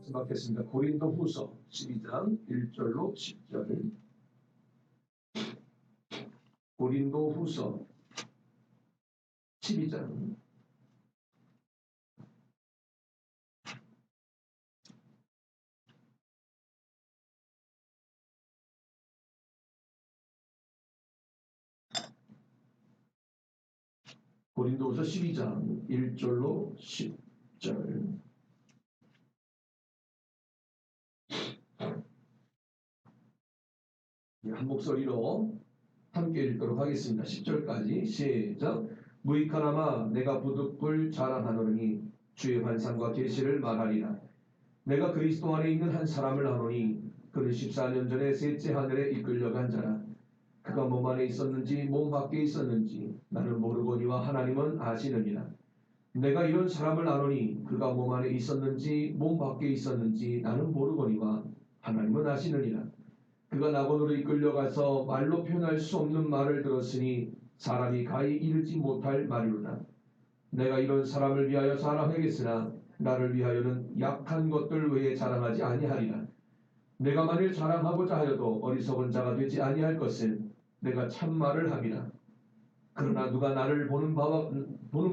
말씀 받겠습니다. 고린도후서 12장 1절로 10절. 고린도후서 12장 고린도후서 12장 1절로 10절. 한 목소리로 함께 읽도록 하겠습니다. 10절까지 시작. 무익하나마 내가 부득불 자랑하노니 주의 환상과 계시를 말하리라. 내가 그리스도 안에 있는 한 사람을 아노니 그는 14년 전에 셋째 하늘에 이끌려간 자라. 그가 몸 안에 있었는지 몸 밖에 있었는지 나는 모르거니와 하나님은 아시느니라. 내가 이런 사람을 아노니 그가 몸 안에 있었는지 몸 밖에 있었는지 나는 모르거니와 하나님은 아시느니라. 그가 낙원으로 이끌려가서 말로 표현할 수 없는 말을 들었으니 사람이 가히 이르지 못할 말이로다. 내가 이런 사람을 위하여 자랑하겠으나 나를 위하여는 약한 것들 외에 자랑하지 아니하리라. 내가 만일 자랑하고자 하여도 어리석은 자가 되지 아니할 것은 내가 참말을 함이라. 그러나 누가 나를 보는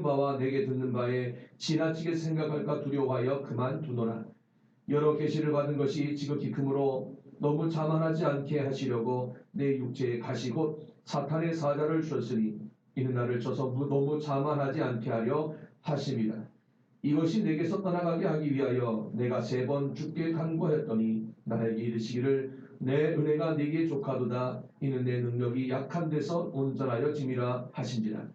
바와 내게 듣는 바에 지나치게 생각할까 두려워하여 그만두노라. 여러 계시를 받은 것이 지극히 크므로 너무 자만하지 않게 하시려고 내 육체에 가시 곧 사탄의 사자를 줬으니 이는 나를 쳐서 너무 자만하지 않게 하려 하심이라. 이것이 내게서 떠나가게 하기 위하여 내가 3번 주께 간구하였더니 나에게 이르시기를 내 은혜가 네게 족하도다. 이는 내 능력이 약한 데서 온전하여 짐이라 하신지라.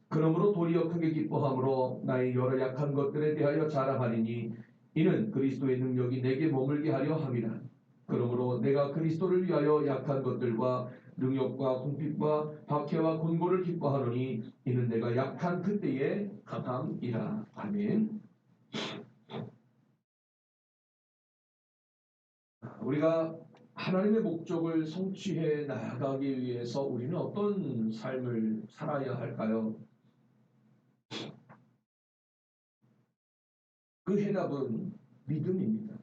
그러므로 도리어 크게 기뻐함으로 나의 여러 약한 것들에 대하여 자랑하리니 이는 그리스도의 능력이 내게 머물게 하려 함이라. 그러므로 내가 그리스도를 위하여 약한 것들과 능욕과 궁핍과 박해와 곤고를 기뻐하노니 이는 내가 약한 그때의 강함이라. 아멘. 우리가 하나님의 목적을 성취해 나가기 위해서 우리는 어떤 삶을 살아야 할까요? 그 해답은 믿음입니다.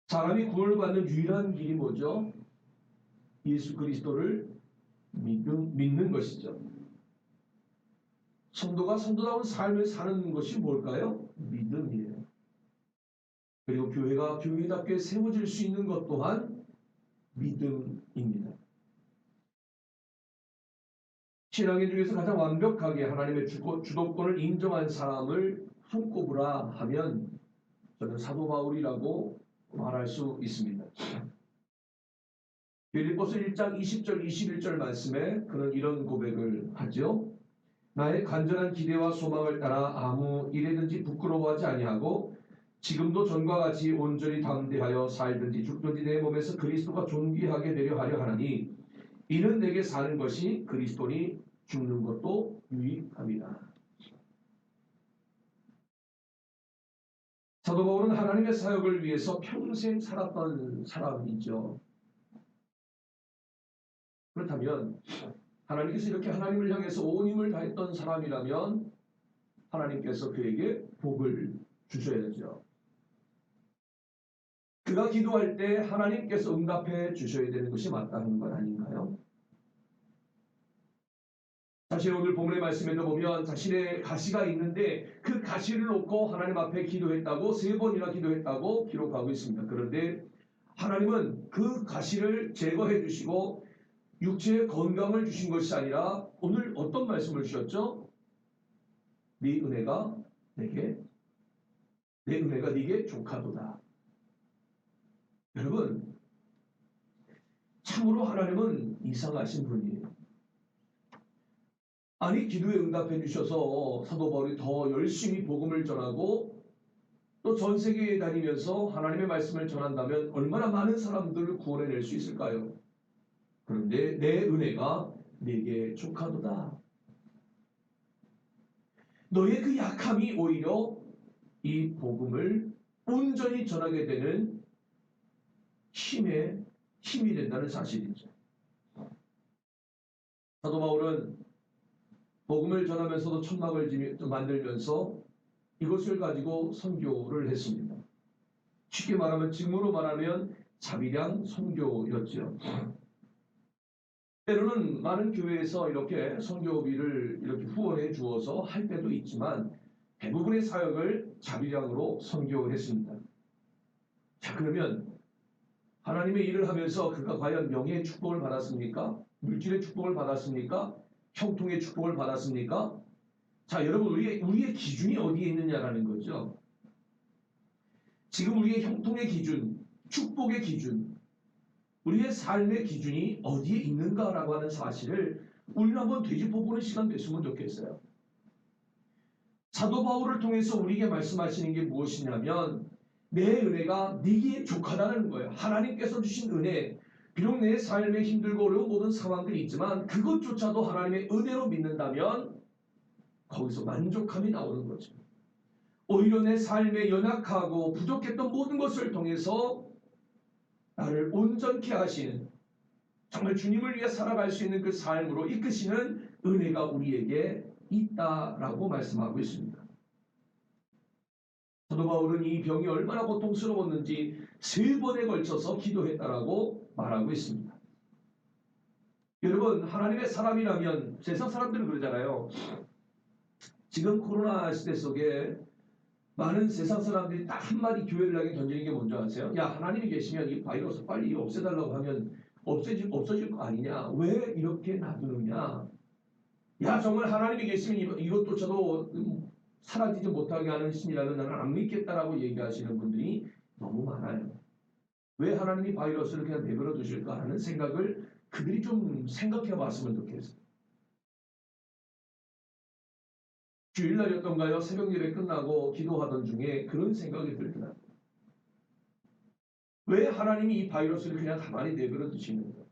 사람이 구원을 받는 유일한 길이 뭐죠? 예수 그리스도를 믿는 것이죠. 성도가 성도다운 삶을 사는 것이 뭘까요? 믿음이에요. 그리고 교회가 교회답게 세워질 수 있는 것 또한 믿음입니다. 신앙인 중에서 가장 완벽하게 하나님의 주도권을 인정한 사람을 손꼽으라 하면 저는 사도 바울이라고 말할 수 있습니다. 빌립보서 1장 20절 21절 말씀에 그는 이런 고백을 하죠. 나의 간절한 기대와 소망을 따라 아무 일에든지 부끄러워하지 아니하고 지금도 전과 같이 온전히 담대하여 살든지 죽든지 내 몸에서 그리스도가 존귀하게 되려 하려 하나니 이는 내게 사는 것이 그리스도니 죽는 것도 유익함이다. 사도 바울은 하나님의 사역을 위해서 평생 살았던 사람이죠. 그렇다면 하나님께서 이렇게 하나님을 향해서 온 힘을 다했던 사람이라면 하나님께서 그에게 복을 주셔야죠. 그가 기도할 때 하나님께서 응답해 주셔야 되는 것이 마땅한 건 아닌가요? 사실 오늘 본문의 말씀에도 보면 자신의 가시가 있는데 그 가시를 놓고 하나님 앞에 기도했다고 3번이나 기도했다고 기록하고 있습니다. 그런데 하나님은 그 가시를 제거해 주시고 육체의 건강을 주신 것이 아니라 오늘 어떤 말씀을 주셨죠? 네 은혜가 네게 족하도다. 여러분, 참으로 하나님은 이상하신 분이에요. 아니 기도에 응답해 주셔서 사도 바울이 더 열심히 복음을 전하고 또 전 세계에 다니면서 하나님의 말씀을 전한다면 얼마나 많은 사람들을 구원해낼 수 있을까요? 그런데 내 은혜가 네게 족하도다. 너의 그 약함이 오히려 이 복음을 온전히 전하게 되는 힘이 된다는 사실이죠. 사도 바울은 복음을 전하면서도 천막을 만들면서 이것을 가지고 선교를 했습니다. 쉽게 말하면 직무로 말하면 자비량 선교였죠. 때로는 많은 교회에서 이렇게 선교비를 이렇게 후원해 주어서 할 때도 있지만 대부분의 사역을 자비량으로 선교했습니다. 자, 그러면 하나님의 일을 하면서 그가 과연 명예의 축복을 받았습니까? 물질의 축복을 받았습니까? 형통의 축복을 받았습니까? 자, 여러분, 우리의 기준이 어디에 있느냐라는 거죠. 지금 우리의 형통의 기준, 축복의 기준, 우리의 삶의 기준이 어디에 있는가라고 하는 사실을 우리는 한번 되짚어보는 시간 됐으면 좋겠어요. 사도 바울을 통해서 우리에게 말씀하시는 게 무엇이냐면 내 은혜가 네게 족하다는 거예요. 하나님께서 주신 은혜, 비록 내 삶에 힘들고 어려운 모든 상황들이 있지만 그것조차도 하나님의 은혜로 믿는다면 거기서 만족함이 나오는 거죠. 오히려 내 삶에 연약하고 부족했던 모든 것을 통해서 나를 온전케 하시는, 정말 주님을 위해 살아갈 수 있는 그 삶으로 이끄시는 은혜가 우리에게 있다라고 말씀하고 있습니다. 사도 바울은 이 병이 얼마나 고통스러웠는지 3번에 걸쳐서 기도했다라고 말하고 있습니다. 여러분, 하나님의 사람이라면 세상 사람들은 그러잖아요. 지금 코로나 시대 속에 많은 세상 사람들이 딱 한마디 교회를 향해 던지는 게 뭔지 아세요? 야, 하나님이 계시면 이 바이러스 빨리 없애달라고 하면 없어질 거 아니냐? 왜 이렇게 놔두느냐? 야, 정말 하나님이 계시면 이것조차도 사라지지 못하게 하는 신이라면 나는 안 믿겠다라고 얘기하시는 분들이 너무 많아요. 왜 하나님이 바이러스를 그냥 내버려 두실까 하는 생각을 그들이 좀 생각해 봤으면 좋겠어요. 주일날이었던가요? 새벽 예배 끝나고 기도하던 중에 그런 생각이 들더라고요. 왜 하나님이 이 바이러스를 그냥 가만히 내버려 두시는가?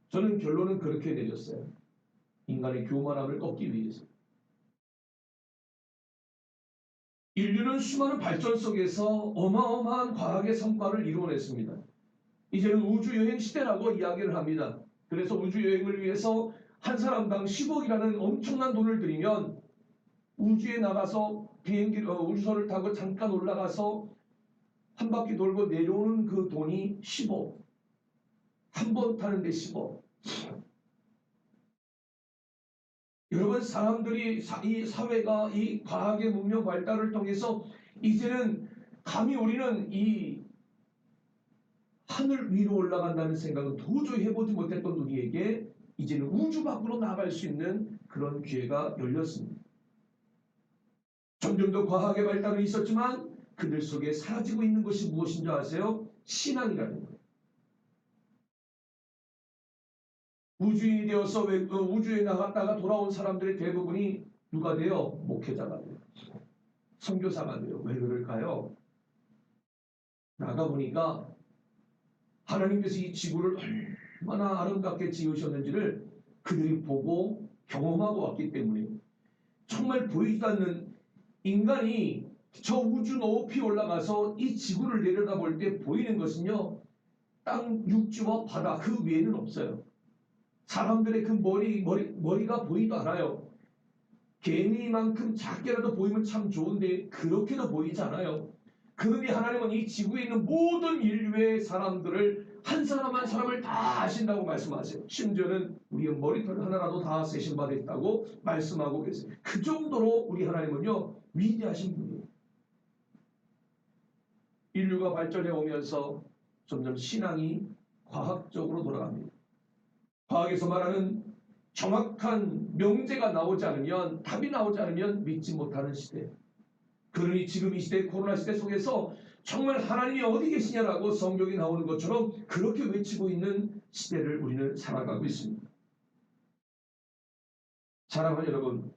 저는 결론은 그렇게 내렸어요. 인간의 교만함을 꺾기 위해서. 인류는 수많은 발전 속에서 어마어마한 과학의 성과를 이루어냈습니다. 이제는 우주여행 시대라고 이야기를 합니다. 그래서 우주여행을 위해서 한 사람당 10억이라는 엄청난 돈을 들이면 우주에 나가서 우주선을 타고 잠깐 올라가서 한 바퀴 돌고 내려오는 그 돈이 10억. 한 번 타는데 10억. 여러분, 사람들이 이 사회가 이 과학의 문명 발달을 통해서 이제는 감히 우리는 이 하늘 위로 올라간다는 생각은 도저히 해보지 못했던 우리에게 이제는 우주 밖으로 나갈 수 있는 그런 기회가 열렸습니다. 점점 더 과학의 발달은 있었지만 그들 속에 사라지고 있는 것이 무엇인 줄 아세요? 신앙이라는 거예요. 우주인이 되어서 우주에 나갔다가 돌아온 사람들의 대부분이 누가 돼요? 목회자가 돼요. 선교사가 돼요. 왜 그럴까요? 나가보니까 하나님께서 이 지구를 얼마나 아름답게 지으셨는지를 그들이 보고 경험하고 왔기 때문에 정말 보이지 않는 인간이 저 우주 높이 올라가서 이 지구를 내려다볼 때 보이는 것은요, 땅, 육지와 바다 그 외에는 없어요. 사람들의 그 머리가 보이도 않아요. 개미만큼 작게라도 보이면 참 좋은데 그렇게도 보이지 않아요. 그러니 하나님은 이 지구에 있는 모든 인류의 사람들을 한 사람 한 사람을 다 아신다고 말씀하세요. 심지어는 우리의 머리털 하나라도 다 세신 바 됐다고 말씀하고 계세요. 그 정도로 우리 하나님은요, 위대하신 분이에요. 인류가 발전해 오면서 점점 신앙이 과학적으로 돌아갑니다. 과학에서 말하는 정확한 명제가 나오지 않으면, 답이 나오지 않으면 믿지 못하는 시대. 그러니 지금 이 시대, 코로나 시대 속에서 정말 하나님이 어디 계시냐라고 성경이 나오는 것처럼 그렇게 외치고 있는 시대를 우리는 살아가고 있습니다. 사랑하는 여러분,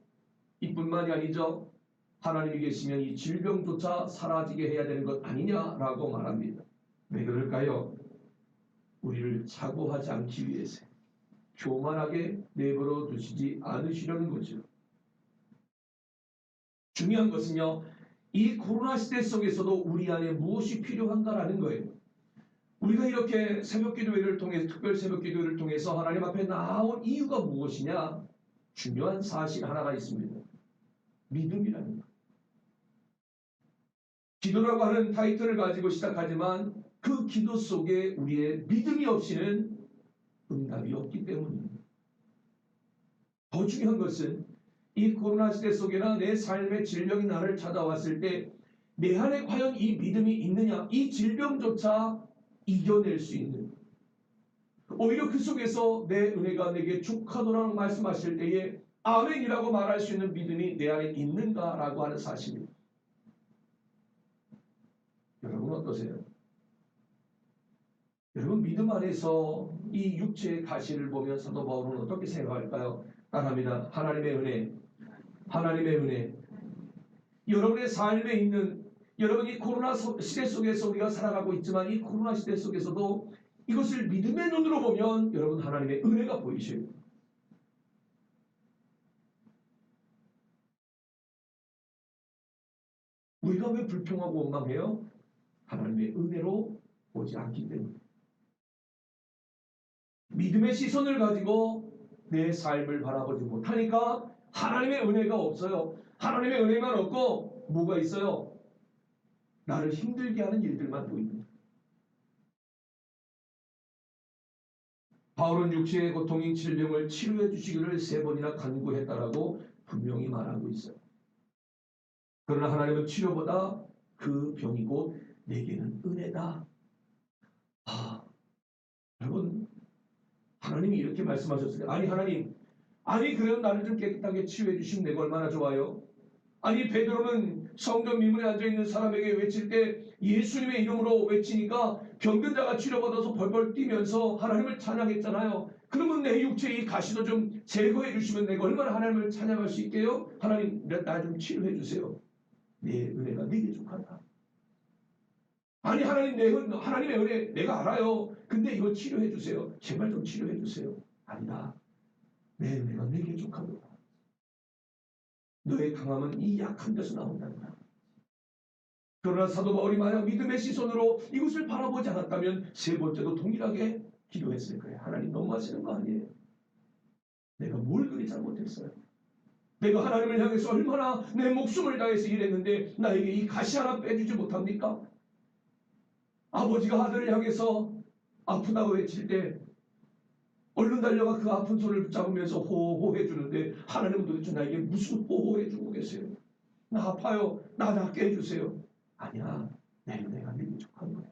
이뿐만이 아니죠. 하나님이 계시면 이 질병조차 사라지게 해야 되는 것 아니냐라고 말합니다. 왜 그럴까요? 우리를 사고하지 않기 위해서, 교만하게 내버려 두시지 않으시려는 거죠. 중요한 것은요, 이 코로나 시대 속에서도 우리 안에 무엇이 필요한가라는 거예요. 우리가 이렇게 새벽 기도회를 통해서, 특별 새벽 기도회를 통해서 하나님 앞에 나온 이유가 무엇이냐? 중요한 사실 하나가 있습니다. 믿음이라는 것. 기도라고 하는 타이틀을 가지고 시작하지만 그 기도 속에 우리의 믿음이 없이는 응답이 없기 때문입니다. 더 중요한 것은 이 코로나 시대 속에나 내 삶의 질병이 나를 찾아왔을 때 내 안에 과연 이 믿음이 있느냐, 이 질병조차 이겨낼 수 있는, 오히려 그 속에서 내 은혜가 내게 족하도록 말씀하실 때에 아멘이라고 말할 수 있는 믿음이 내 안에 있는가라고 하는 사실입니다. 여러분 어떠세요? 여러분 믿음 안에서 이 육체의 가시를 보면 사도 바울은 어떻게 생각할까요? 따라합니다. 하나님의 은혜, 하나님의 은혜. 여러분의 삶에 있는, 여러분이 코로나 시대 속에서 우리가 살아가고 있지만 이 코로나 시대 속에서도 이것을 믿음의 눈으로 보면 여러분 하나님의 은혜가 보이셔요. 우리가 왜 불평하고 원망해요? 하나님의 은혜로 보지 않기 때문에. 믿음의 시선을 가지고 내 삶을 바라보지 못하니까 하나님의 은혜가 없어요. 하나님의 은혜만 없고 뭐가 있어요? 나를 힘들게 하는 일들만 보입니다. 바울은 육체의 고통인 질병을 치료해 주시기를 3번이나 간구했다라고 분명히 말하고 있어요. 그러나 하나님은 치료보다 그 병이 곧 내게는 은혜다. 여러분 하나님이 이렇게 말씀하셨어요. 아니 하나님, 아니 그래도 나를 좀 깨끗하게 치유해 주시면 내가 얼마나 좋아요. 아니 베드로는 성전 미문에 앉아있는 사람에게 외칠 때 예수님의 이름으로 외치니까 병든 자가 치료받아서 벌벌 뛰면서 하나님을 찬양했잖아요. 그러면 내 육체의 이 가시도 좀 제거해 주시면 내가 얼마나 하나님을 찬양할 수 있게요? 하나님 나 좀 치료해 주세요. 내 은혜가 네게 족하다. 아니 하나님 하나님의 은혜 내가 알아요. 근데 이거 치료해 주세요. 제발 좀 치료해 주세요. 아니다. 내 은혜가 네게 족하도다. 너의 강함은 이 약한 데서 나온단다. 그러나 사도 바울이 만약 믿음의 시선으로 이것을 바라보지 않았다면 3번째도 동일하게 기도했을 거예요. 하나님 너무하시는 거 아니에요? 내가 뭘 그리 잘못했어요? 내가 하나님을 향해서 얼마나 내 목숨을 다해서 일했는데 나에게 이 가시 하나 빼주지 못합니까? 아버지가 아들을 향해서 아프다고 외칠 때 얼른 달려가 그 아픈 손을 붙잡으면서 호호해 주는데 하나님은 도대체 나에게 무슨 호호해 주고 계세요? 나 아파요. 나 낫게 해주세요. 아니야. 내 은혜가 네 부족한 거야.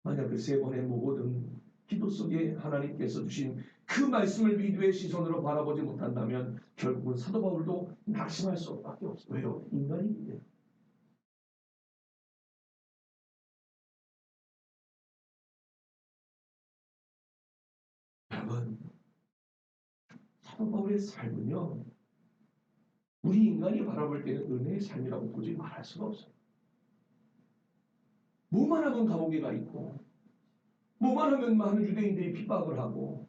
만약 그 3번의 모든 기도 속에 하나님께서 주신 그 말씀을 믿음의 시선으로 바라보지 못한다면 결국은 사도 바울도 낙심할 수밖에 없어요. 왜요? 인간이기. 여러분 사도 바울의 삶은요, 우리 인간이 바라볼 때는 은혜의 삶이라고 도저히 말할 수가 없어요. 뭐만 하면 감옥에 가 있고, 뭐만 하면 많은 유대인들이 핍박을 하고,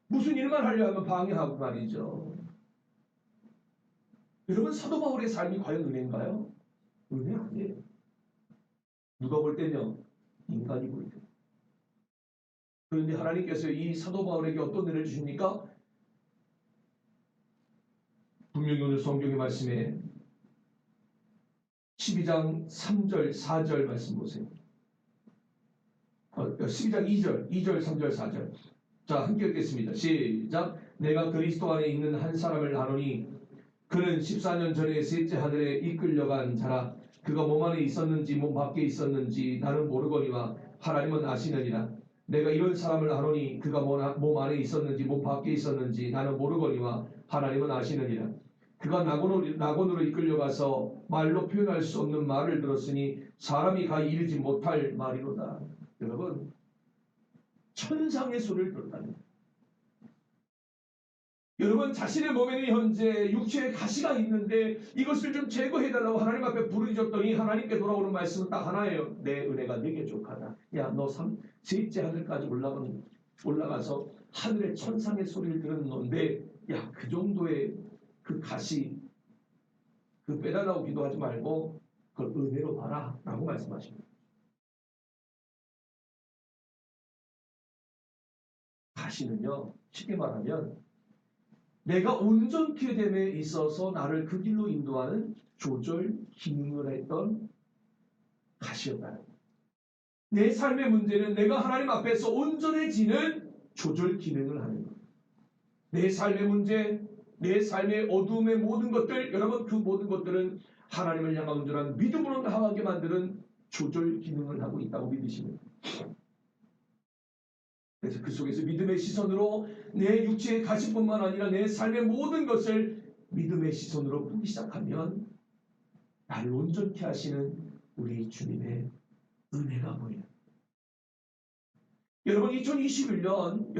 무슨 일만 하려 하면 방해하고 말이죠. 여러분 사도 바울의 삶이 과연 은혜인가요? 은혜 아니에요. 누가 볼 때는요, 인간이 볼 때. 그런데 하나님께서 이 사도 바울에게 어떤 은혜를 주십니까? 분명히 오늘 성경의 말씀에 12장 3절 4절 말씀 보세요. 12장 2절 3절 4절. 자 함께 읽겠습니다. 시작. 내가 그리스도 안에 있는 한 사람을 아노니 그는 14년 전에 셋째 하늘에 이끌려간 자라. 그가 몸 안에 있었는지 몸 밖에 있었는지 나는 모르거니와 하나님은 아시느니라. 내가 이런 사람을 아노니 그가 몸 안에 있었는지 몸 밖에 있었는지 나는 모르거니와 하나님은 아시느니라. 그가 낙원으로 이끌려가서 말로 표현할 수 없는 말을 들었으니 사람이 가 이르지 못할 말이로다. 여러분 천상의 소리를 들었다는 거예요. 여러분 자신의 몸에는 현재 육체의 가시가 있는데 이것을 좀 제거해달라고 하나님 앞에 부르짖었더니 하나님께 돌아오는 말씀은 딱 하나예요. 내 은혜가 네게 족하다. 야 너 셋째 하늘까지 올라가서 하늘의 천상의 소리를 들은 넌데 야 그 정도의 그 가시 그 빼달라고 기도하지 말고 그걸 은혜로 봐라 라고 말씀하십니다. 가시는요 쉽게 말하면 내가 온전케 됨에 있어서 나를 그 길로 인도하는 조절 기능을 했던 가시였다. 내 삶의 문제는 내가 하나님 앞에서 온전해지는 조절 기능을 하는 것. 내 삶의 문제, 내 삶의 어두움의 모든 것들, 여러분 그 모든 것들은 하나님을 향한 온전한 믿음으로 나아가게 만드는 조절 기능을 하고 있다고 믿으시면 됩니다. 그래서 그 속에서 믿음의 시선으로 내 육체의 가시뿐만 아니라 내 삶의 모든 것을 믿음의 시선으로 보기 시작하면 나를 온전케 하시는 우리 주님의 은혜가 보여요. 여러분 2021년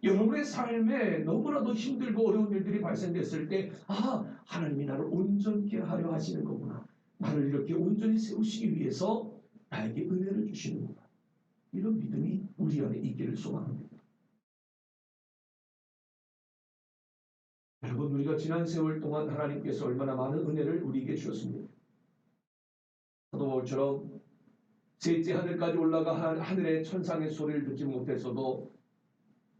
여러분의 삶에 너무나도 힘들고 어려운 일들이 발생됐을 때 하나님이 나를 온전케 하려 하시는 거구나. 나를 이렇게 온전히 세우시기 위해서 나에게 은혜를 주시는구나. 이런 믿음이 우리 안에 있기를 소망합니다. 여러분 우리가 지난 세월 동안 하나님께서 얼마나 많은 은혜를 우리에게 주셨습니까? 사도 바울처럼 셋째 하늘까지 올라가 하늘의 천상의 소리를 듣지 못했어도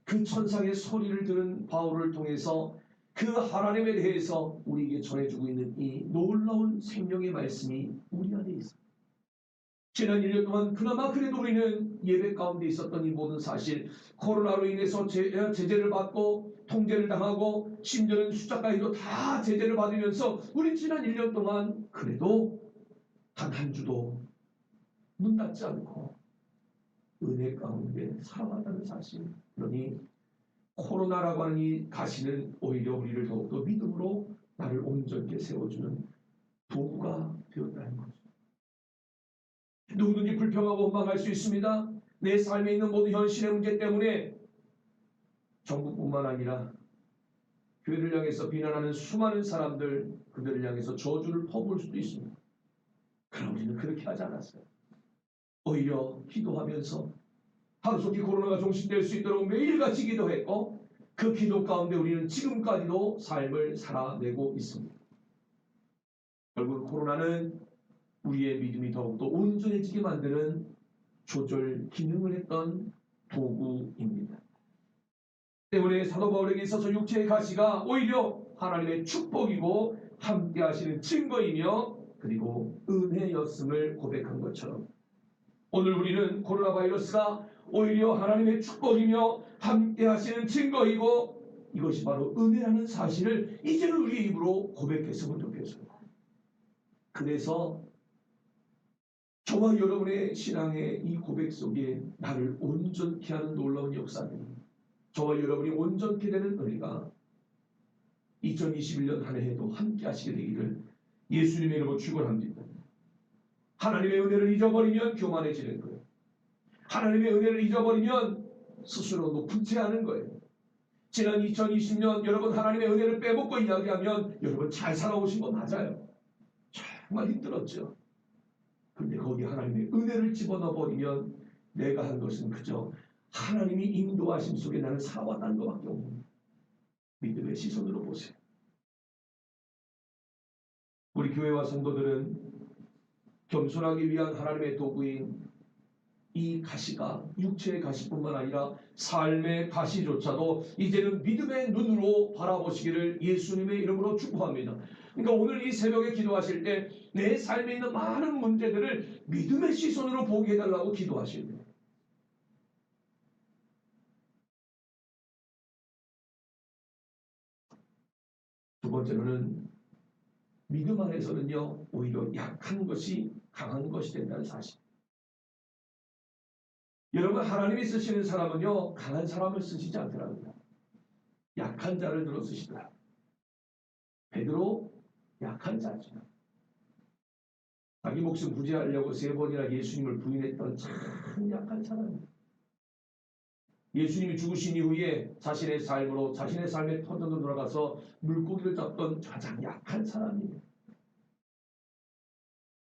그 천상의 소리를 들은 바울을 통해서 그 하나님에 대해서 우리에게 전해주고 있는 이 놀라운 생명의 말씀이 우리 안에 있습니다. 지난 1년 동안 그나마 그래도 우리는 예배 가운데 있었던 이 모든 사실, 코로나로 인해서 제재를 받고 통제를 당하고 심지어는 숫자까지도 다 제재를 받으면서 우리 지난 1년 동안 그래도 단 한 주도 문 닫지 않고 은혜 가운데 살아간다는 사실. 그러니 코로나라고 하는 이 가시는 오히려 우리를 더욱더 믿음으로 나를 온전히 세워주는 도구가 되었다는 거죠. 누구든지 불평하고 원망할 수 있습니다. 내 삶에 있는 모든 현실의 문제 때문에 정부뿐만 아니라 교회를 향해서 비난하는 수많은 사람들, 그들을 향해서 저주를 퍼부을 수도 있습니다. 그러나 우리는 그렇게 하지 않았어요. 오히려 기도하면서 하루속히 코로나가 종식될 수 있도록 매일같이 기도했고 그 기도 가운데 우리는 지금까지도 삶을 살아내고 있습니다. 결국 코로나는 우리의 믿음이 더욱더 온전해지게 만드는 조절 기능을 했던 도구입니다. 때문에 사도 바울에게 있어서 육체의 가시가 오히려 하나님의 축복이고 함께 하시는 증거이며 그리고 은혜였음을 고백한 것처럼 오늘 우리는 코로나 바이러스가 오히려 하나님의 축복이며 함께 하시는 증거이고 이것이 바로 은혜라는 사실을 이제는 우리의 입으로 고백했으면 좋겠습니다. 그래서 저와 여러분의 신앙의 이 고백 속에 나를 온전케 하는 놀라운 역사들이 저와 여러분이 온전케 되는 은혜가 2021년 한 해에도 함께 하시게 되기를 예수님의 이름으로 축원합니다. 하나님의 은혜를 잊어버리면 교만해지는 거예요. 하나님의 은혜를 잊어버리면 스스로 높은 채 하는 거예요. 지난 2020년 여러분 하나님의 은혜를 빼먹고 이야기하면 여러분 잘 살아오신 거 맞아요. 정말 힘들었죠. 그런데 거기 하나님의 은혜를 집어넣어 버리면 내가 한 것은 그저 하나님이 인도하심 속에 나는 살아왔다는 것밖에 없는 믿음의 시선으로 보세요. 우리 교회와 성도들은 겸손하기 위한 하나님의 도구인 이 가시가 육체의 가시뿐만 아니라 삶의 가시조차도 이제는 믿음의 눈으로 바라보시기를 예수님의 이름으로 축복합니다. 그러니까 오늘 이 새벽에 기도하실 때 내 삶에 있는 많은 문제들을 믿음의 시선으로 보게 해달라고 기도하십니다. 두 번째로는 믿음 안에서는요 오히려 약한 것이 강한 것이 된다는 사실. 여러분 하나님이 쓰시는 사람은요 강한 사람을 쓰시지 않더라고요. 약한 자를 들어 쓰시더라고요. 베드로 약한 자죠. 자기 목숨 부지하려고 3번이나 예수님을 부인했던 참 약한 사람입니다. 예수님이 죽으신 이후에 자신의 삶으로 자신의 삶의 터전으로 돌아가서 물고기를 잡던 가장 약한 사람입니다.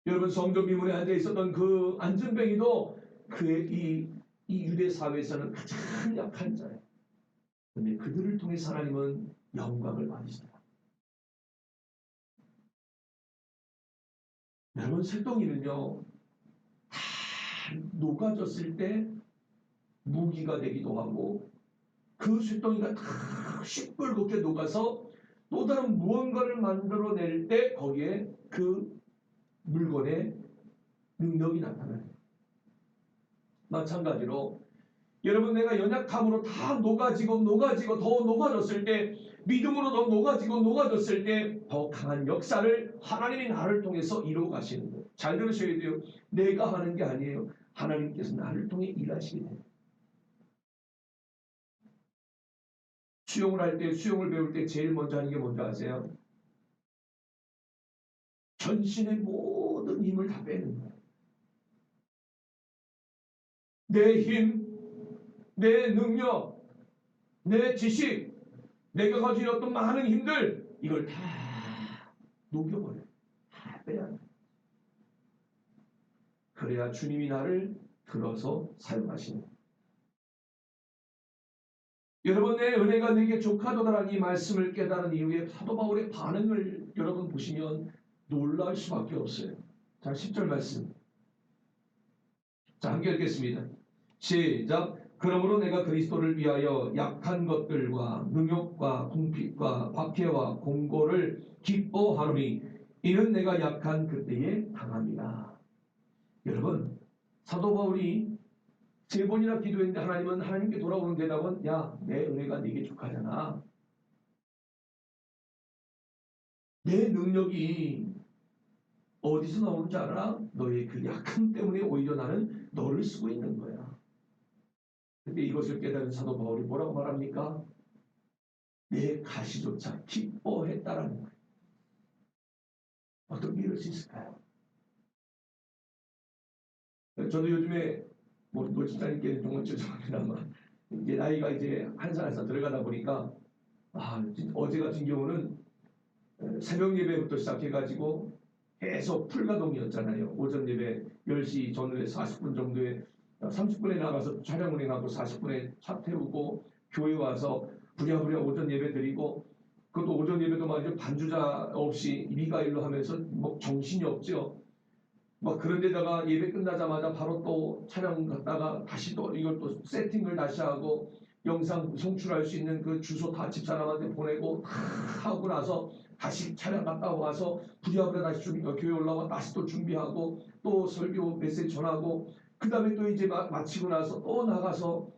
여러분 성전 미문에 앉아 있었던 그 안전뱅이도 그의 이 유대 사회에서는 가장 약한 자예요. 그런데 그들을 통해 하나님은 영광을 받으시더라. 여러분 새덩이는요 다 녹아졌을 때 무기가 되기도 하고 그 쇳덩이가 다 시뻘겋게 녹아서 또 다른 무언가를 만들어낼 때 거기에 그 물건의 능력이 나타나요. 마찬가지로 여러분, 내가 연약함으로 다 녹아지고 더 녹아졌을 때, 믿음으로 더 녹아졌을 때 더 강한 역사를 하나님이 나를 통해서 이루어 가시는 거예요. 잘 들으셔야 돼요. 내가 하는 게 아니에요. 하나님께서 나를 통해 일하시게 돼요. 수영을 배울 때 제일 먼저 하는 게 뭔지 아세요? 전신의 모든 힘을 다 빼는 거예요. 내 힘, 내 능력, 내 지식, 내가 가진 어떤 많은 힘들, 이걸 다 녹여버려요. 다 빼야 돼요. 그래야 주님이 나를 들어서 사용하시는 거예요. 여러분, 내 은혜가 내게 족하도다라는 이 말씀을 깨달은 이후에 사도 바울의 반응을 여러분 보시면 놀랄 수밖에 없어요. 자, 10절 말씀. 자, 함께 읽겠습니다. 시작. 그러므로 내가 그리스도를 위하여 약한 것들과 능욕과 궁핍과 박해와 공고를 기뻐하노니 이는 내가 약한 그때에 당함이라. 여러분, 사도 바울이 3번이나 기도했는데 하나님께 돌아오는 대답은 야, 내 은혜가 네게 족하잖아. 내 능력이 어디서 나오는 줄 알아? 너의 그 약함 때문에 오히려 나는 너를 쓰고 있는 거야. 근데 이것을 깨달은 사도 바울이 뭐라고 말합니까? 내 가시조차 기뻐했다라는 거예요. 어떻게 이럴 수 있을까요? 저도 요즘에 노집사님께는 정말 죄송합니다만 이제 나이가 이제 한 살 한 살 들어가다 보니까 어제 같은 경우는 새벽 예배부터 시작해가지고 계속 풀가동이었잖아요. 오전 예배 10시 전후에 40분 정도에 30분에 나가서 촬영 운행하고 40분에 차 태우고 교회 와서 부랴부랴 오전 예배 드리고, 그것도 오전 예배도 말이죠. 반주자 없이 미가일로 하면서 뭐 정신이 없죠. 막 그런데다가 예배 끝나자마자 바로 또 촬영 갔다가 다시 또 이걸 또 세팅을 다시 하고 영상 송출할 수 있는 그 주소 다 집사람한테 보내고 다 하고 나서 다시 촬영 갔다 와서 부랴부랴 다시 교회 올라와 다시 또 준비하고 또 설교 메시지 전하고 그 다음에 또 이제 마치고 나서 또 나가서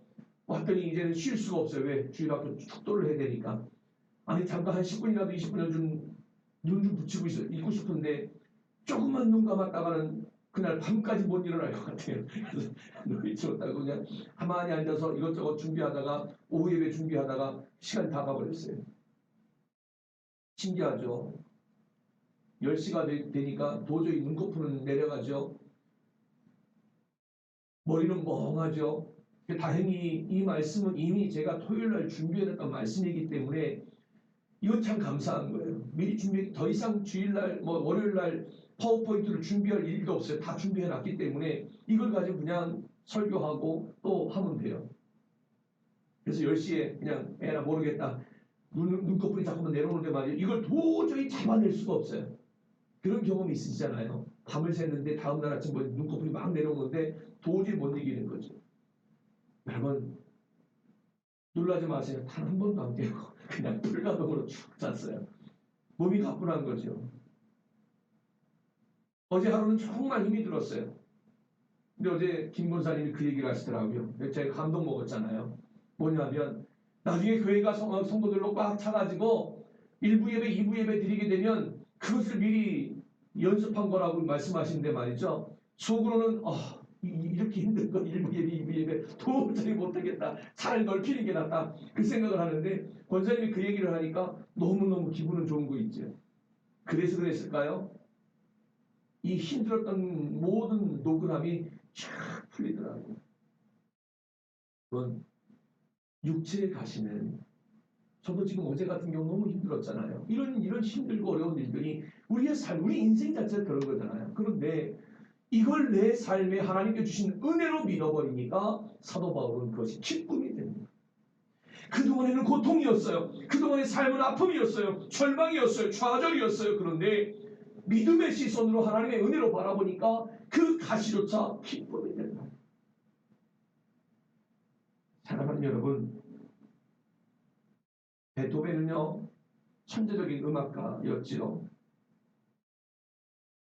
왔더니 이제는 쉴 수가 없어요. 왜? 주일 앞에 축도를 해야 되니까. 아니 잠깐 한 10분이라도 20분은 좀 눈 좀 붙이고 있고 싶은데 조금만 눈 감았다가는 그날 밤까지 못 일어날 것 같아요. 그래서 눈이 쳤다고 그냥 가만히 앉아서 이것저것 준비하다가 오후 예배 준비하다가 시간 다 가버렸어요. 신기하죠. 10시가 되니까 도저히 눈꺼풀은 내려가죠. 머리는 멍하죠. 다행히 이 말씀은 이미 제가 토요일날 준비해놨던 말씀이기 때문에 이건 참 감사한 거예요. 미리 준비, 더 이상 주일날 월요일날 파워포인트를 준비할 일도 없어요. 다 준비해놨기 때문에 이걸 가지고 그냥 설교하고 또 하면 돼요. 그래서 10시에 그냥 에라 모르겠다. 눈꺼풀이 자꾸만 내려오는데 말이에요. 이걸 도저히 잡아낼 수가 없어요. 그런 경험이 있으시잖아요. 밤을 샜는데 다음날 아침 눈꺼풀이 막 내려오는데 도저히 못 이기는 거죠. 여러분 놀라지 마세요. 단 한 번도 안 깨고 그냥 불가동으로 쭉 잤어요. 몸이 가뿐한 거죠. 어제 하루는 정말 힘이 들었어요. 근데 어제 김 권사님이 그 얘기를 하시더라고요. 제가 감동 먹었잖아요. 뭐냐면 나중에 교회가 성도들로 꽉 차가지고 1부 예배, 2부 예배 드리게 되면 그것을 미리 연습한 거라고 말씀하시는데 말이죠. 속으로는 이렇게 힘든 건 1부 예배, 2부 예배 도저히 못하겠다. 차라리 넓히는 게 낫다. 그 생각을 하는데 권사님이 그 얘기를 하니까 너무너무 기분은 좋은 거 있죠. 그래서 그랬을까요? 이 힘들었던 모든 노근함이 쫙 풀리더라고요. 그건 육체에 가시는, 저도 지금 어제 같은 경우 너무 힘들었잖아요. 이런 힘들고 어려운 일들이 우리의 삶, 우리 인생 자체가 그런 거잖아요. 그런데 이걸 내 삶에 하나님께 주신 은혜로 믿어버리니까 사도 바울은 그것이 기쁨이 됩니다. 그동안에는 고통이었어요. 그동안의 삶은 아픔이었어요. 절망이었어요. 좌절이었어요. 그런데 믿음의 시선으로 하나님의 은혜로 바라보니까 그 가시조차 기쁨이 된다. 사랑하는 여러분, 베토벤은요 천재적인 음악가였지요.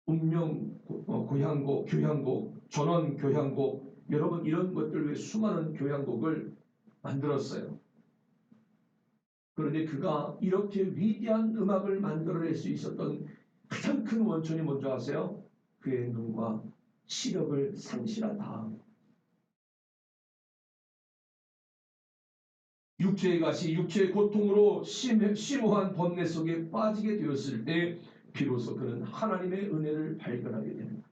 운명 고향곡, 교향곡, 전원 교향곡, 여러분 이런 것들 외에 수많은 교향곡을 만들었어요. 그런데 그가 이렇게 위대한 음악을 만들어낼 수 있었던 가장 큰 원천이 뭔지 아세요? 그의 눈과 시력을 상실하다. 육체의 가시, 육체의 고통으로 심오한 번뇌 속에 빠지게 되었을 때 비로소 그는 하나님의 은혜를 발견하게 됩니다.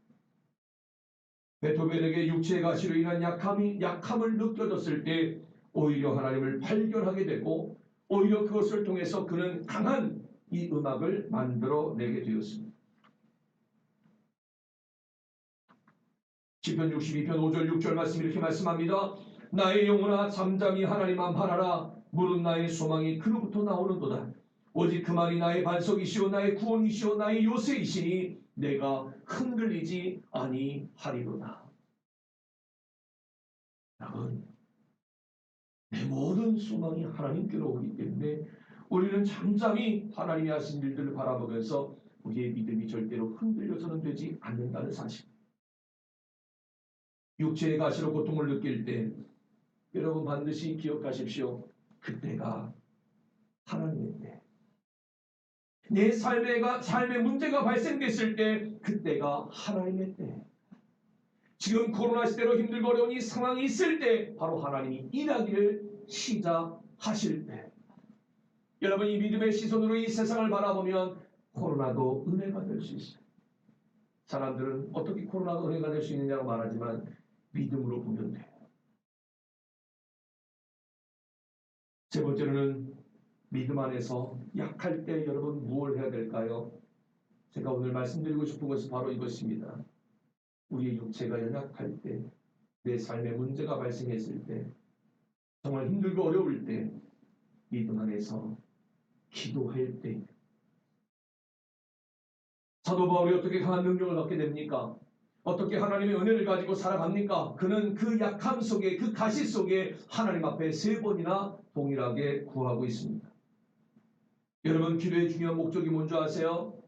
베토벤에게 육체의 가시로 인한 약함을 느껴졌을 때 오히려 하나님을 발견하게 되고 오히려 그것을 통해서 그는 강한 이 음악을 만들어내게 되었습니다. 시편 62편 5절 6절 말씀 이렇게 말씀합니다. 나의 영혼아 잠잠히 하나님만 바라라. 물은 나의 소망이 그로부터 나오는도다. 오직 그만이 나의 반석이시오 나의 구원이시오 나의 요새이시니 내가 흔들리지 아니하리로다. 여러분, 내 모든 소망이 하나님께로 오기 때문에 우리는 잠잠히 하나님이 하신 일들을 바라보면서 우리의 믿음이 절대로 흔들려서는 되지 않는다는 사실. 육체의 가시로 고통을 느낄 때 여러분 반드시 기억하십시오. 그때가 하나님의 때. 내 삶의 문제가 발생됐을 때 그때가 하나님의 때. 지금 코로나 시대로 힘들고 어려운 이 상황이 있을 때 바로 하나님이 일하기를 시작하실 때. 여러분 이 믿음의 시선으로 이 세상을 바라보면 코로나도 은혜가 될 수 있어요. 사람들은 어떻게 코로나가 은혜가 될 수 있느냐고 말하지만 믿음으로 보면 돼요. 세 번째로는 믿음 안에서 약할 때 여러분 무엇을 해야 될까요? 제가 오늘 말씀드리고 싶은 것은 바로 이것입니다. 우리의 육체가 연약할 때, 내 삶에 문제가 발생했을 때, 정말 힘들고 어려울 때 믿음 안에서 기도할 때 사도 바울이 어떻게 강한 능력을 받게 됩니까? 어떻게 하나님의 은혜를 가지고 살아갑니까? 그는 그 약함 속에 그 가시 속에 하나님 앞에 3번이나 동일하게 구하고 있습니다. 여러분 기도의 중요한 목적이 뭔지 아세요?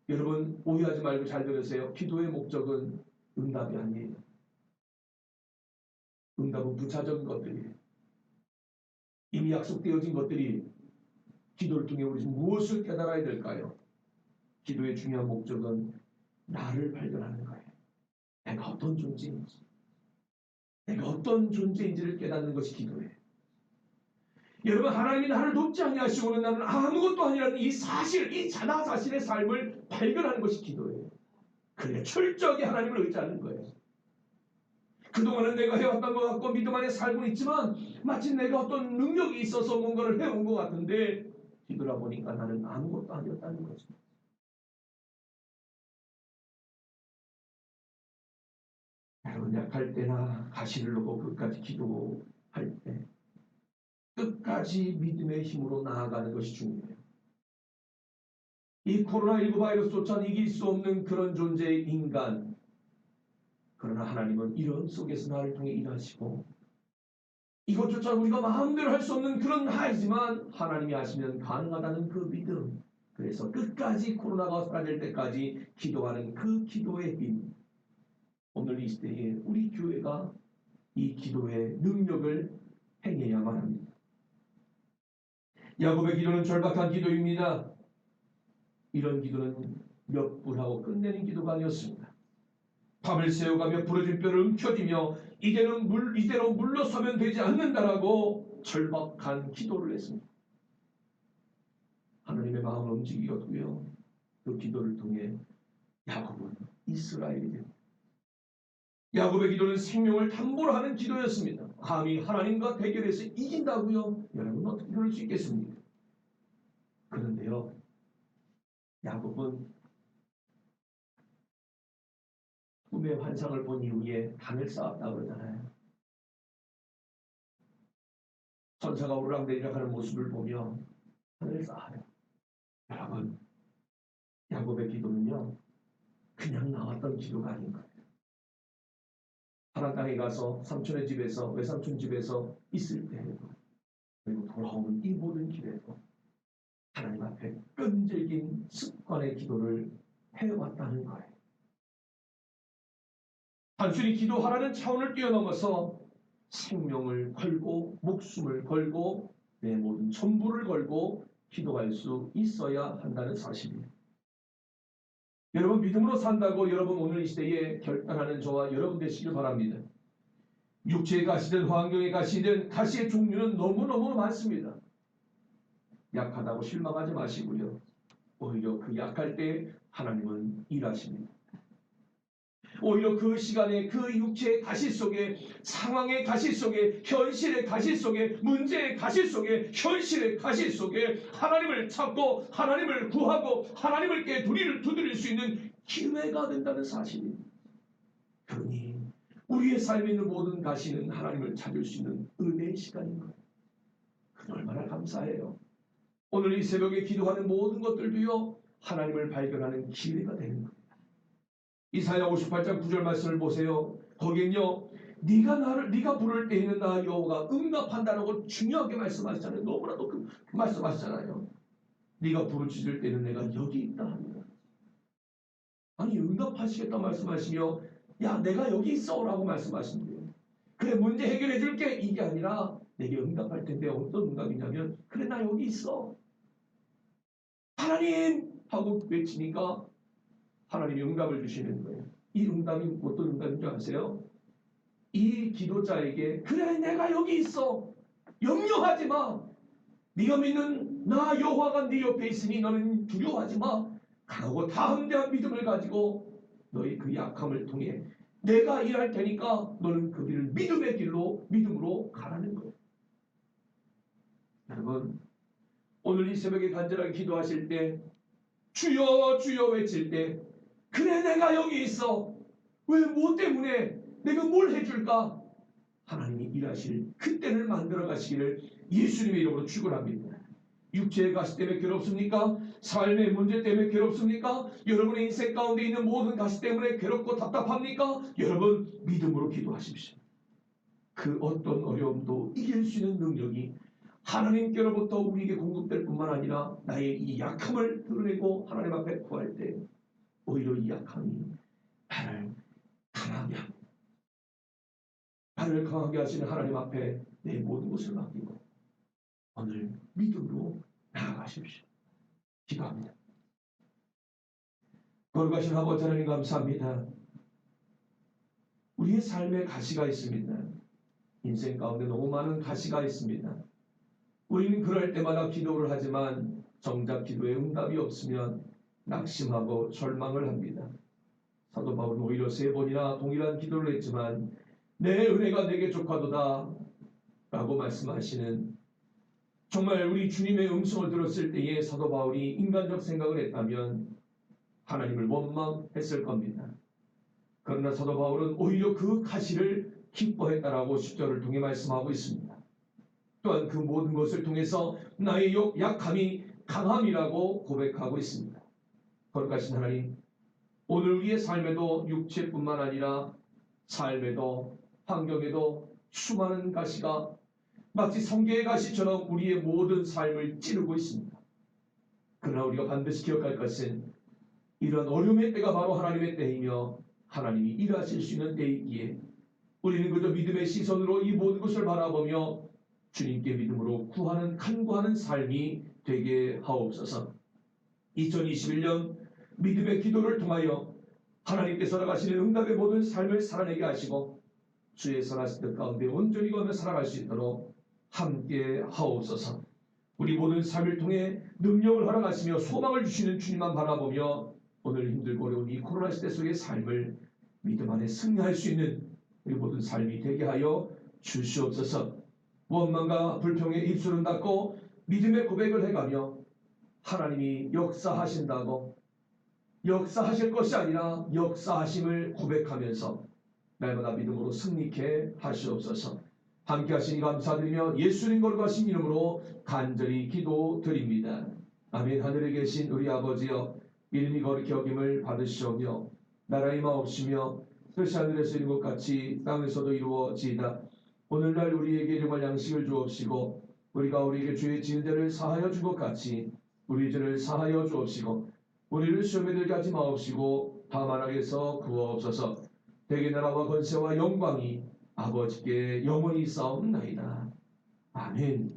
여러분 오해하지 말고 잘 들으세요. 기도의 목적은 응답이 아니에요. 응답은 부차적인 것들이에요. 이미 약속되어진 것들이 기도를 통해 우리 무엇을 깨달아야 될까요? 기도의 중요한 목적은 나를 발견하는 거예요. 내가 어떤 존재인지, 내가 어떤 존재인지를 깨닫는 것이 기도예요. 여러분 하나님이 나를 돕지 아니하시고는 나는 아무것도 아니라는 이 사실, 이 자나 자신의 삶을 발견하는 것이 기도예요. 그래 철저하게 하나님을 의지하는 거예요. 그동안은 내가 해왔던 것 같고 믿음 안에 살고 있지만 마치 내가 어떤 능력이 있어서 뭔가를 해온 것 같은데 뒤돌아보니까 나는 아무것도 아니었다는 거죠. 여러분 약할 때나 가시를 놓고 끝까지 기도할 때 끝까지 믿음의 힘으로 나아가는 것이 중요해요. 이 코로나19 바이러스조차 이길 수 없는 그런 존재의 인간. 그러나 하나님은 이런 속에서 나를 통해 일하시고 이것조차 우리가 마음대로 할 수 없는 그런 하이지만 하나님이 하시면 가능하다는 그 믿음. 그래서 끝까지 코로나가 사라질 때까지 기도하는 그 기도의 힘. 오늘 이 시대에 우리 교회가 이 기도의 능력을 행해야만 합니다. 야곱의 기도는 절박한 기도입니다. 이런 기도는 몇 불하고 끝내는 기도가 아니었습니다. 밤을 새워가며 부러진 뼈를 움켜쥐며 이대로 물러서면 되지 않는다라고 절박한 기도를 했습니다. 하나님의 마음을 움직이었고요. 그 기도를 통해 야곱은 이스라엘이 됩니다. 야곱의 기도는 생명을 담보로 하는 기도였습니다. 감히 하나님과 대결해서 이긴다고요? 여러분 어떻게 그럴 수 있겠습니까? 그런데요. 야곱은 꿈의 환상을 본 이후에 단을 쌓았다고 그러잖아요. 천사가 오르락내리락 하는 모습을 보며 단을 쌓아요. 여러분 야곱의 기도는요. 그냥 나왔던 기도가 아닌 거예요. 하란 땅에 가서 삼촌의 집에서 외삼촌 집에서 있을 때에도 그리고 돌아오는 이 모든 길에도 하나님 앞에 끈질긴 습관의 기도를 해왔다는 거예요. 단순히 기도하라는 차원을 뛰어넘어서 생명을 걸고 목숨을 걸고 내 모든 전부를 걸고 기도할 수 있어야 한다는 사실이에요. 여러분, 믿음으로 산다고 여러분 오늘 이 시대에 결단하는 저와 여러분 되시길 바랍니다. 육체에 가시든 환경에 가시든 가시의 종류는 너무너무 많습니다. 약하다고 실망하지 마시고요. 오히려 그 약할 때 하나님은 일하십니다. 오히려 그 시간에 그 육체의 가시 속에, 상황의 가시 속에, 현실의 가시 속에, 문제의 가시 속에, 현실의 가시 속에 하나님을 찾고 하나님을 구하고 하나님께 두드릴 수 있는 기회가 된다는 사실입니다. 그러니 우리의 삶에 있는 모든 가시는 하나님을 찾을 수 있는 은혜의 시간인 거예요. 그건 얼마나 감사해요. 오늘 이 새벽에 기도하는 모든 것들도요, 하나님을 발견하는 기회가 되는 거예요. 이사야 58장 9절 말씀을 보세요. 거기엔요, 네가 부를 때에는 나 여호와가 응답한다라고 중요하게 말씀하시잖아요. 너무나도 그 말씀하시잖아요. 네가 부르짖을 때는 내가 여기 있다 합니다. 아니, 응답하시겠다 말씀하시며 야, 내가 여기 있어 라고 말씀하신대요. 그래, 문제 해결해 줄게 이게 아니라 내게 응답할 텐데 어떤 응답이냐면 그래, 나 여기 있어 하나님 하고 외치니까 하나님이 응답을 주시는 거예요. 이 응답이 어떤 응답인 줄 아세요? 이 기도자에게 그래, 내가 여기 있어, 염려하지 마, 네가 믿는 나 여호와가 네 옆에 있으니 너는 두려워하지 마, 강하고 담대한 믿음을 가지고 너희 그 약함을 통해 내가 일할 테니까 너는 그 길을 믿음의 길로 믿음으로 가라는 거예요. 여러분, 오늘 이 새벽에 간절하게 기도하실 때 주여 주여 외칠 때 그래, 내가 여기 있어, 왜 뭐 때문에 내가 뭘 해줄까? 하나님이 일하실 그때를 만들어 가시기를 예수님의 이름으로 축원합니다. 육체의 가시 때문에 괴롭습니까? 삶의 문제 때문에 괴롭습니까? 여러분의 인생 가운데 있는 모든 가시 때문에 괴롭고 답답합니까? 여러분, 믿음으로 기도하십시오. 그 어떤 어려움도 이길 수 있는 능력이 하나님께로부터 우리에게 공급될 뿐만 아니라 나의 이 약함을 드러내고 하나님 앞에 구할 때 오히려 이 약함이 나를 강하게 합니다. 나를 강하게 하시는 하나님 앞에 내 모든 것을 맡기고 오늘 믿음으로 나아가십시오. 기도합니다. 거룩하신 아버지 하나님, 감사합니다. 우리의 삶에 가시가 있습니다. 인생 가운데 너무 많은 가시가 있습니다. 우리는 그럴 때마다 기도를 하지만 정작 기도에 응답이 없으면 낙심하고 절망을 합니다. 사도 바울은 오히려 3번이나 동일한 기도를 했지만 내 은혜가 내게 족하도다 라고 말씀하시는, 정말 우리 주님의 음성을 들었을 때에 사도 바울이 인간적 생각을 했다면 하나님을 원망했을 겁니다. 그러나 사도 바울은 오히려 그 가시를 기뻐했다라고 10절을 통해 말씀하고 있습니다. 또한 그 모든 것을 통해서 나의 약함이 강함이라고 고백하고 있습니다. 거룩하신 하나님, 오늘 우리의 삶에도 육체뿐만 아니라 삶에도 환경에도 수많은 가시가 마치 성게의 가시처럼 우리의 모든 삶을 찌르고 있습니다. 그러나 우리가 반드시 기억할 것은 이런 어려움의 때가 바로 하나님의 때이며 하나님이 일하실 수 있는 때이기에 우리는 그저 믿음의 시선으로 이 모든 것을 바라보며 주님께 믿음으로 간구하는 삶이 되게 하옵소서. 2021년 믿음의 기도를 통하여 하나님께서 나가시는 응답의 모든 삶을 살아내게 하시고 주의 선하신 뜻 가운데 온전히 걸며 살아갈 수 있도록 함께 하옵소서. 우리 모든 삶을 통해 능력을 허락하시며 소망을 주시는 주님만 바라보며 오늘 힘들고 어려운 이 코로나 시대 속의 삶을 믿음 안에 승리할 수 있는 우리 모든 삶이 되게 하여 주시옵소서. 원망과 불평에 입술은 닫고 믿음의 고백을 해가며 하나님이 역사하신다고, 역사하실 것이 아니라 역사하심을 고백하면서 날마다 믿음으로 승리케 하시옵소서. 함께 하시니 감사드리며 예수님 거룩하신 이름으로 간절히 기도드립니다. 아멘. 하늘에 계신 우리 아버지여, 이름이 거룩히 여김을 받으시오며 나라의 마옵시며 뜻이 하늘에서 이룬 것 같이 땅에서도 이루어지이다. 오늘날 우리에게 일용할 양식을 주옵시고 우리가 우리에게 죄의 지은 죄를 사하여 준 것 같이 우리 죄를 사하여 주옵시고 우리를 시험에 들게 하지 마옵시고 다만 악에서 구하옵소서. 대개 나라와 권세와 영광이 아버지께 영원히 싸움나이다. 아멘.